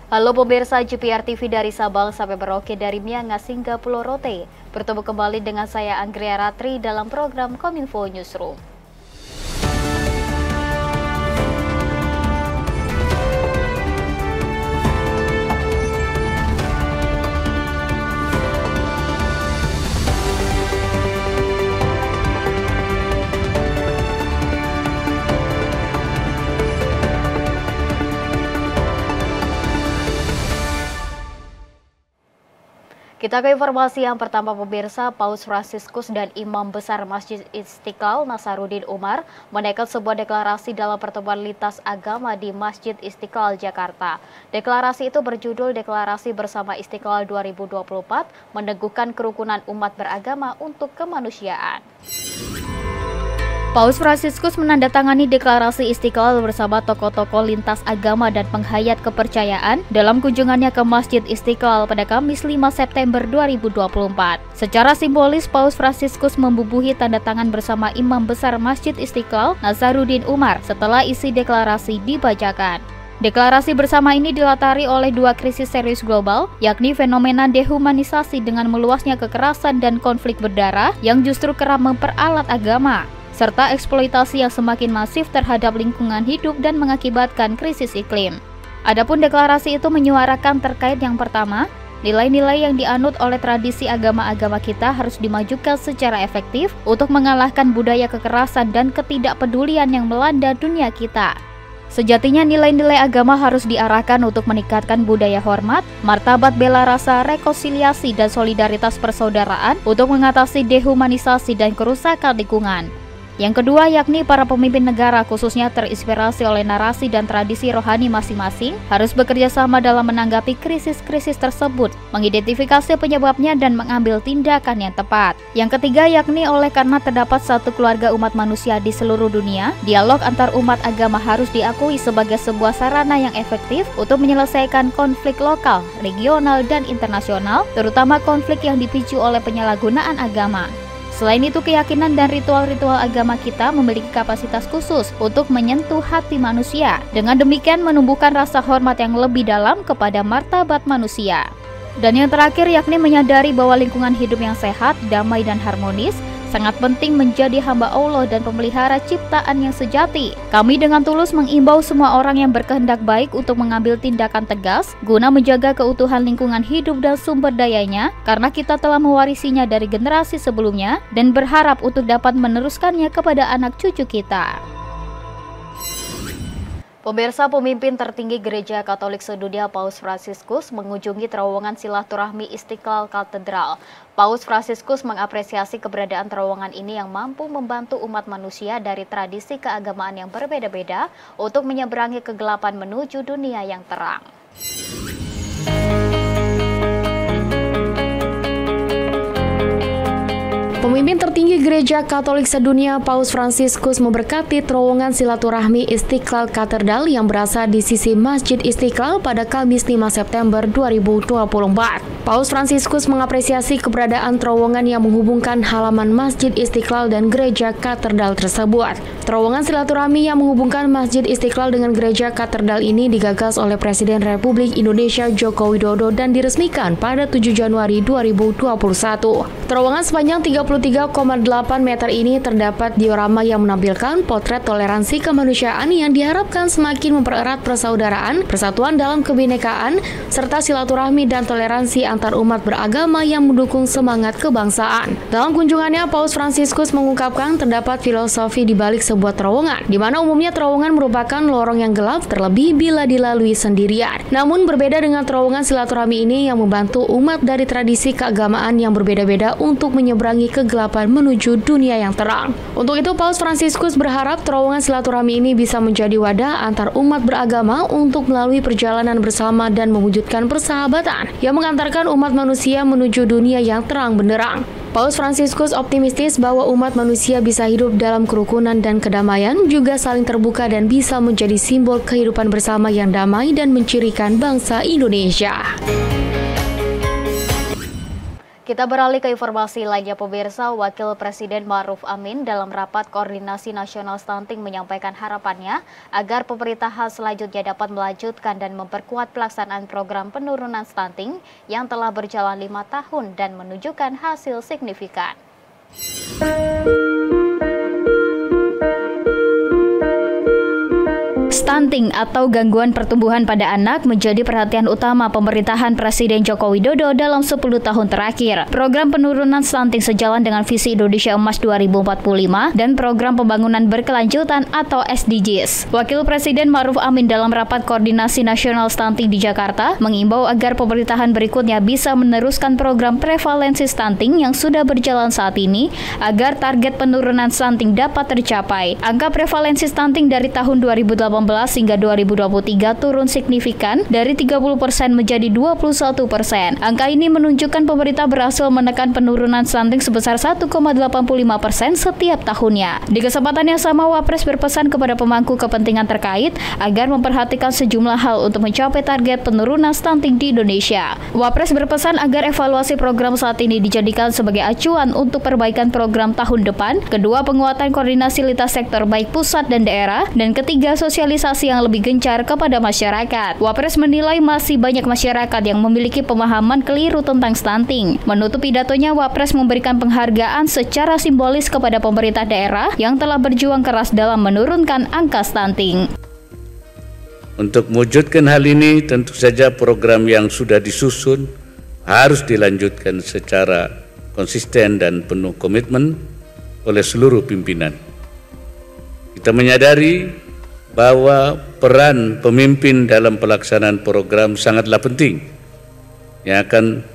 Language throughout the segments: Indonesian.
Halo pemirsa JPR TV dari Sabang sampai Merauke, dari Miangas hingga Pulau Rote. Bertemu kembali dengan saya Anggria Ratri dalam program Kominfo Newsroom. Kita ke informasi yang pertama pemirsa. Paus Fransiskus dan Imam Besar Masjid Istiqlal Nasaruddin Umar menekat sebuah deklarasi dalam pertemuan lintas agama di Masjid Istiqlal, Jakarta. Deklarasi itu berjudul Deklarasi Bersama Istiqlal 2024, meneguhkan kerukunan umat beragama untuk kemanusiaan. Paus Fransiskus menandatangani deklarasi Istiqlal bersama tokoh-tokoh lintas agama dan penghayat kepercayaan dalam kunjungannya ke Masjid Istiqlal pada Kamis 5 September 2024. Secara simbolis, Paus Fransiskus membubuhi tanda tangan bersama Imam Besar Masjid Istiqlal Nasaruddin Umar setelah isi deklarasi dibacakan. Deklarasi bersama ini dilatari oleh dua krisis serius global, yakni fenomena dehumanisasi dengan meluasnya kekerasan dan konflik berdarah yang justru kerap memperalat agama, serta eksploitasi yang semakin masif terhadap lingkungan hidup dan mengakibatkan krisis iklim. Adapun deklarasi itu menyuarakan terkait yang pertama, nilai-nilai yang dianut oleh tradisi agama-agama kita harus dimajukan secara efektif untuk mengalahkan budaya kekerasan dan ketidakpedulian yang melanda dunia kita. Sejatinya nilai-nilai agama harus diarahkan untuk meningkatkan budaya hormat, martabat bela rasa, rekonsiliasi, dan solidaritas persaudaraan untuk mengatasi dehumanisasi dan kerusakan lingkungan. Yang kedua, yakni para pemimpin negara khususnya terinspirasi oleh narasi dan tradisi rohani masing-masing harus bekerja sama dalam menanggapi krisis-krisis tersebut, mengidentifikasi penyebabnya dan mengambil tindakan yang tepat. Yang ketiga, yakni oleh karena terdapat satu keluarga umat manusia di seluruh dunia, dialog antar umat agama harus diakui sebagai sebuah sarana yang efektif untuk menyelesaikan konflik lokal, regional, dan internasional, terutama konflik yang dipicu oleh penyalahgunaan agama. Selain itu, keyakinan dan ritual-ritual agama kita memiliki kapasitas khusus untuk menyentuh hati manusia. Dengan demikian menumbuhkan rasa hormat yang lebih dalam kepada martabat manusia. Dan yang terakhir, yakni menyadari bahwa lingkungan hidup yang sehat, damai, dan harmonis sangat penting menjadi hamba Allah dan pemelihara ciptaan yang sejati. Kami dengan tulus mengimbau semua orang yang berkehendak baik untuk mengambil tindakan tegas guna menjaga keutuhan lingkungan hidup dan sumber dayanya, karena kita telah mewarisinya dari generasi sebelumnya dan berharap untuk dapat meneruskannya kepada anak cucu kita. Pemirsa, pemimpin tertinggi Gereja Katolik Sedunia Paus Fransiskus mengunjungi terowongan silaturahmi Istiqlal Katedral. Paus Fransiskus mengapresiasi keberadaan terowongan ini yang mampu membantu umat manusia dari tradisi keagamaan yang berbeda-beda untuk menyeberangi kegelapan menuju dunia yang terang. Pemimpin tertinggi Gereja Katolik Sedunia Paus Fransiskus memberkati terowongan silaturahmi Istiqlal Katedral yang berasal di sisi Masjid Istiqlal pada Kamis 5 September 2024. Paus Fransiskus mengapresiasi keberadaan terowongan yang menghubungkan halaman Masjid Istiqlal dan Gereja Katedral tersebut. Terowongan silaturahmi yang menghubungkan Masjid Istiqlal dengan Gereja Katedral ini digagas oleh Presiden Republik Indonesia Joko Widodo dan diresmikan pada 7 Januari 2021. Terowongan sepanjang 33,8 meter ini terdapat diorama yang menampilkan potret toleransi kemanusiaan yang diharapkan semakin mempererat persaudaraan, persatuan dalam kebinekaan, serta silaturahmi dan toleransi antar umat beragama yang mendukung semangat kebangsaan. Dalam kunjungannya, Paus Fransiskus mengungkapkan terdapat filosofi di balik sebuah terowongan, di mana umumnya terowongan merupakan lorong yang gelap, terlebih bila dilalui sendirian. Namun berbeda dengan terowongan silaturahmi ini yang membantu umat dari tradisi keagamaan yang berbeda-beda untuk menyeberangi kegelapan menuju dunia yang terang. Untuk itu, Paus Fransiskus berharap terowongan silaturahmi ini bisa menjadi wadah antar umat beragama untuk melalui perjalanan bersama dan mewujudkan persahabatan yang mengantarkan umat manusia menuju dunia yang terang benderang. Paus Fransiskus optimistis bahwa umat manusia bisa hidup dalam kerukunan dan kedamaian, juga saling terbuka dan bisa menjadi simbol kehidupan bersama yang damai dan mencirikan bangsa Indonesia. Kita beralih ke informasi lainnya pemirsa. Wakil Presiden Ma'ruf Amin dalam rapat koordinasi nasional stunting menyampaikan harapannya agar pemerintahan selanjutnya dapat melanjutkan dan memperkuat pelaksanaan program penurunan stunting yang telah berjalan 5 tahun dan menunjukkan hasil signifikan. Stunting atau gangguan pertumbuhan pada anak menjadi perhatian utama pemerintahan Presiden Joko Widodo dalam 10 tahun terakhir. Program penurunan stunting sejalan dengan visi Indonesia Emas 2045 dan program pembangunan berkelanjutan atau SDGs. Wakil Presiden Ma'ruf Amin dalam rapat koordinasi nasional stunting di Jakarta mengimbau agar pemerintahan berikutnya bisa meneruskan program prevalensi stunting yang sudah berjalan saat ini agar target penurunan stunting dapat tercapai. Angka prevalensi stunting dari tahun 2018 hingga 2023 turun signifikan dari 30% menjadi 21%. Angka ini menunjukkan pemerintah berhasil menekan penurunan stunting sebesar 1,85% setiap tahunnya. Di kesempatan yang sama, Wapres berpesan kepada pemangku kepentingan terkait agar memperhatikan sejumlah hal untuk mencapai target penurunan stunting di Indonesia. Wapres berpesan agar evaluasi program saat ini dijadikan sebagai acuan untuk perbaikan program tahun depan. Kedua, penguatan koordinasi lintas sektor baik pusat dan daerah. Dan ketiga, sosialisasi yang lebih gencar kepada masyarakat. Wapres menilai masih banyak masyarakat yang memiliki pemahaman keliru tentang stunting. Menutup pidatonya, Wapres memberikan penghargaan secara simbolis kepada pemerintah daerah yang telah berjuang keras dalam menurunkan angka stunting. Untuk mewujudkan hal ini, tentu saja program yang sudah disusun harus dilanjutkan secara konsisten dan penuh komitmen oleh seluruh pimpinan. Kita menyadari bahwa peran pemimpin dalam pelaksanaan program sangatlah penting, yang akan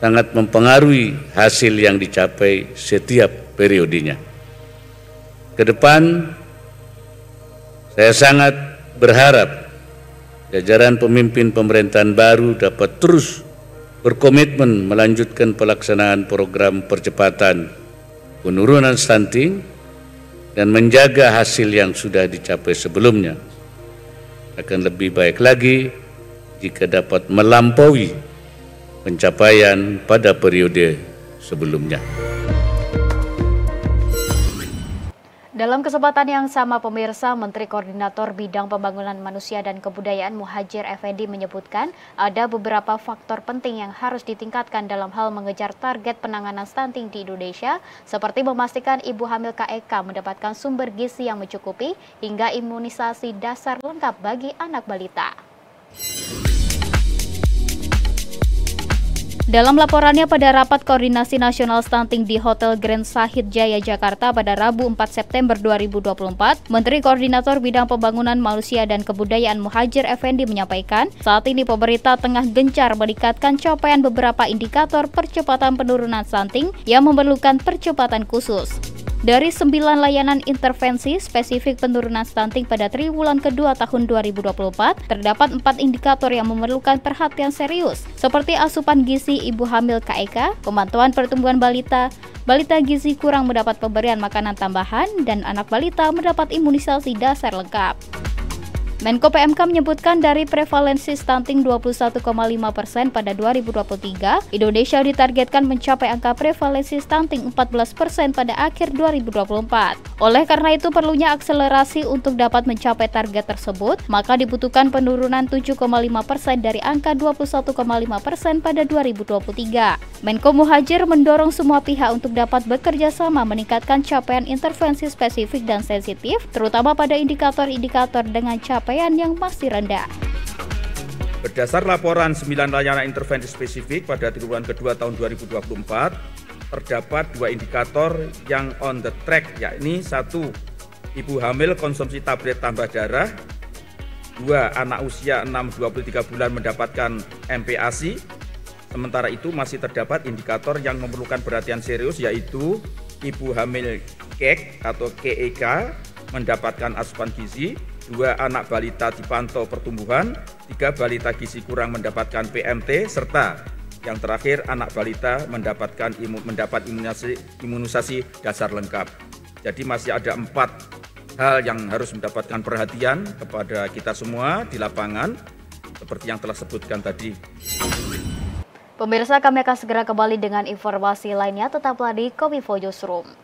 sangat mempengaruhi hasil yang dicapai setiap periodenya. Ke depan, saya sangat berharap jajaran pemimpin pemerintahan baru dapat terus berkomitmen melanjutkan pelaksanaan program percepatan penurunan stunting dan menjaga hasil yang sudah dicapai sebelumnya. Akan lebih baik lagi jika dapat melampaui pencapaian pada periode sebelumnya. Dalam kesempatan yang sama pemirsa, Menteri Koordinator Bidang Pembangunan Manusia dan Kebudayaan Muhadjir Effendi menyebutkan ada beberapa faktor penting yang harus ditingkatkan dalam hal mengejar target penanganan stunting di Indonesia, seperti memastikan ibu hamil KEK mendapatkan sumber gizi yang mencukupi hingga imunisasi dasar lengkap bagi anak balita. Dalam laporannya pada Rapat Koordinasi Nasional Stunting di Hotel Grand Sahid Jaya, Jakarta pada Rabu 4 September 2024, Menteri Koordinator Bidang Pembangunan Manusia dan Kebudayaan Muhadjir Effendi menyampaikan, saat ini pemerintah tengah gencar meningkatkan capaian beberapa indikator percepatan penurunan stunting yang memerlukan percepatan khusus. Dari 9 layanan intervensi spesifik penurunan stunting pada triwulan kedua tahun 2024, terdapat 4 indikator yang memerlukan perhatian serius, seperti asupan gizi ibu hamil KEK, pemantauan pertumbuhan balita, balita gizi kurang mendapat pemberian makanan tambahan, dan anak balita mendapat imunisasi dasar lengkap. Menko PMK menyebutkan dari prevalensi stunting 21,5% pada 2023, Indonesia ditargetkan mencapai angka prevalensi stunting 14% pada akhir 2024. Oleh karena itu perlunya akselerasi untuk dapat mencapai target tersebut, maka dibutuhkan penurunan 7,5% dari angka 21,5% pada 2023. Menko Muhadjir mendorong semua pihak untuk dapat bekerja sama meningkatkan capaian intervensi spesifik dan sensitif, terutama pada indikator-indikator dengan capaian yang masih rendah. Berdasar laporan 9 layanan intervensi spesifik pada triwulan kedua tahun 2024, terdapat 2 indikator yang on the track, yakni 1. Ibu hamil konsumsi tablet tambah darah, 2. Anak usia 6-23 bulan mendapatkan MPASI. Sementara itu masih terdapat indikator yang memerlukan perhatian serius, yaitu ibu hamil KEK atau KEK mendapatkan asupan gizi, 2. Anak balita dipantau pertumbuhan, 3. Balita gizi kurang mendapatkan PMT, serta yang terakhir anak balita mendapat imunisasi dasar lengkap. Jadi masih ada 4 hal yang harus mendapatkan perhatian kepada kita semua di lapangan, seperti yang telah sebutkan tadi. Pemirsa, kami akan segera kembali dengan informasi lainnya. Tetaplah di Kominfo Newsroom.